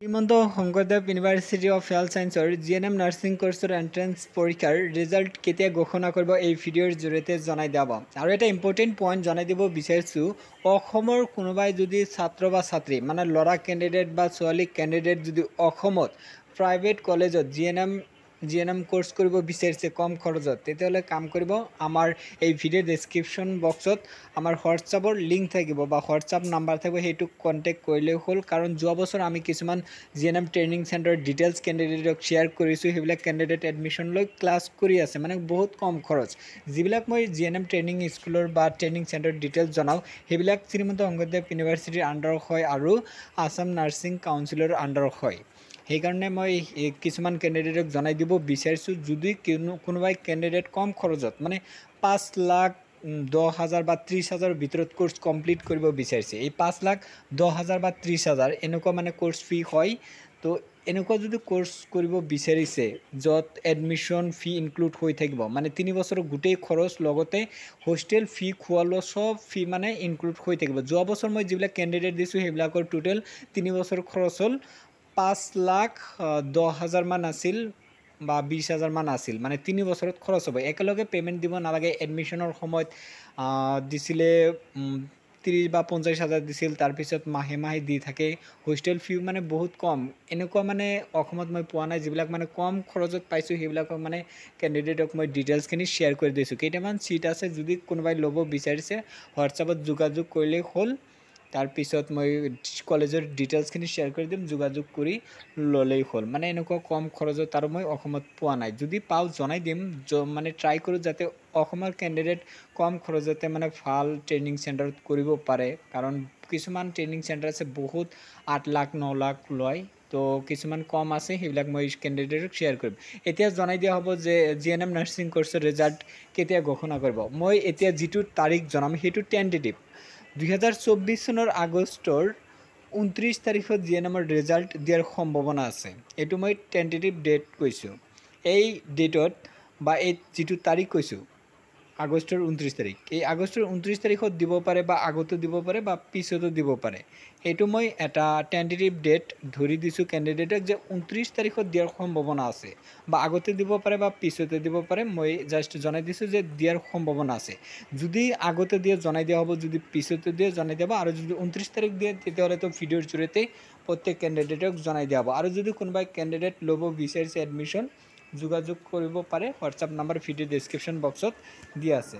Srimanta Sankardev university of health ছায়েন্সৰ GNM nursing কোৰ্চৰ entrance পৰীক্ষাৰ result কেতিয়া ঘোষণা কৰিব এই ভিডিঅ'ৰ জৰিয়তে জনাই দিব। আৰু এটা ইম্পৰ্টেণ্ট পইণ্ট জনাই দিব বিচাৰিছোঁ, অসমৰ কোনোবাই যদি ছাত্ৰ বা ছাত্ৰী মানে ল'ৰা কেণ্ডিডেট বা ছোৱালী কেণ্ডিডেট যদি অসমত প্ৰাইভেট কলেজত GNM কোৰ্চ কৰিব বিচাৰিছে কম খৰচত, তেতিয়াহ'লে কাম কৰিব, আমাৰ এই ভিডিঅ' ডেছক্ৰিপশ্যন বক্সত আমাৰ হোৱাটছআপৰ লিংক থাকিব বা হোৱাটছআপ নাম্বাৰ থাকিব, সেইটো কণ্টেক্ট কৰিলেই হ'ল। কাৰণ যোৱা বছৰ আমি কিছুমান GNM ট্ৰেইনিং চেণ্টাৰৰ ডিটেইলছ কেণ্ডিডেটক শ্বেয়াৰ কৰিছোঁ, সেইবিলাক কেণ্ডিডেট এডমিশ্যন লৈ ক্লাছ কৰি আছে, মানে বহুত কম খৰচ। যিবিলাক মই GNM ট্ৰেইনিং স্কুলৰ বা ট্ৰেইনিং চেণ্টাৰৰ ডিটেইলছ জনাওঁ, সেইবিলাক শ্ৰীমন্ত শংকৰদেৱ ইউনিভাৰ্চিটিৰ আণ্ডাৰত হয় আৰু আছাম নাৰ্ছিং কাউন্সিলৰ আণ্ডাৰত হয়। সেইকাৰণে মই কিছুমান কেণ্ডিডেটক জনাই দিব বিচাৰিছোঁ, যদি কোনোবাই কেণ্ডিডেট কম খৰচত মানে 5,10,000 বা 30,000 ভিতৰত কোৰ্চ কমপ্লিট কৰিব বিচাৰিছে, এই 5,10,000 বা 30,000 এনেকুৱা মানে কোৰ্চ ফি হয়। তো এনেকুৱা যদি কোৰ্চ কৰিব বিচাৰিছে য'ত এডমিশ্যন ফি ইনক্লুড হৈ থাকিব, মানে 3 বছৰৰ গোটেই খৰচ লগতে হোষ্টেল ফি খোৱা লোৱা চব ফি মানে ইনক্লুড হৈ থাকিব। যোৱা বছৰ মই যিবিলাক কেণ্ডিডেট দিছোঁ সেইবিলাকৰ টোটেল 3 বছৰ খৰচ হ'ল 5,10,000 মান আছিল বা 20,000 মান আছিল, মানে 3 বছৰত খৰচ হ'ব। একেলগে পে'মেণ্ট দিব নালাগে। এডমিশ্যনৰ সময়ত দিছিলে 30 বা 50,000 দিছিল, তাৰপিছত মাহে মাহে দি থাকে। হোষ্টেল ফিও মানে বহুত কম, এনেকুৱা মানে অসমত মই পোৱা নাই। যিবিলাক মানে কম খৰচত পাইছোঁ সেইবিলাকক মানে কেণ্ডিডেটক মই ডিটেইলছখিনি শ্বেয়াৰ কৰি দিছোঁ। কেইটামান চিট আছে, যদি কোনোবাই ল'ব বিচাৰিছে হোৱাটছআপত যোগাযোগ কৰিলেই হ'ল। তাৰপিছত মই কলেজৰ ডিটেইলছখিনি শ্বেয়াৰ কৰি দিম, যোগাযোগ কৰি ল'লেই হ'ল। মানে এনেকুৱা কম খৰচত আৰু মই অসমত পোৱা নাই, যদি পাওঁ জনাই দিম। মানে ট্ৰাই কৰোঁ যাতে অসমৰ কেণ্ডিডেট কম খৰচতে মানে ভাল ট্ৰেইনিং চেণ্টাৰত কৰিব পাৰে। কাৰণ কিছুমান ট্ৰেইনিং চেণ্টাৰ আছে বহুত 8 লাখ 9 লাখ লয়, তো কিছুমান কম আছে, সেইবিলাক মই কেণ্ডিডেটক শ্বেয়াৰ কৰিম। এতিয়া জনাই দিয়া হ'ব যে GNM নাৰ্ছিং কোৰ্চৰ ৰিজাল্ট কেতিয়া ঘোষণা কৰিব। মই এতিয়া যিটো তাৰিখ জনাম সেইটো টেণ্টেটিভ। 2024 চনৰ আগষ্টৰ 29 তাৰিখত GNMৰ ৰিজাল্ট দিয়াৰ সম্ভাৱনা আছে। এইটো মই টেণ্টেটিভ ডেট কৈছোঁ। এই ডেটত বা এই যিটো তাৰিখ কৈছোঁ আগষ্টৰ 29 তাৰিখ, এই আগষ্টৰ 29 তাৰিখত দিব পাৰে বা আগতো দিব পাৰে বা পিছতো দিব পাৰে। সেইটো মই এটা টেণ্টেটিভ ডেট ধৰি দিছোঁ কেণ্ডিডেটক যে 29 তাৰিখত দিয়াৰ সম্ভাৱনা আছে, বা আগতে দিব পাৰে বা পিছতে দিব পাৰে। মই জাষ্ট জনাই দিছোঁ যে দিয়াৰ সম্ভাৱনা আছে। যদি আগতে দিয়ে জনাই দিয়া হ'ব, যদি পিছতে দিয়ে জনাই দিয়া হ'ব, আৰু যদি 29 তাৰিখ দিয়ে তেতিয়াহ'লেতো ভিডিঅ'ৰ জৰিয়তে প্ৰত্যেক কেণ্ডিডেটক জনাই দিয়া হ'ব। আৰু যদি কোনোবাই কেণ্ডিডেট ল'ব বিচাৰিছে এডমিশ্যন, যোগাযোগ কৰিব পাৰে। হোৱাটছআপ নাম্বাৰ ভিডিঅ' ডেছক্ৰিপশ্যন বক্সত দিয়া আছে।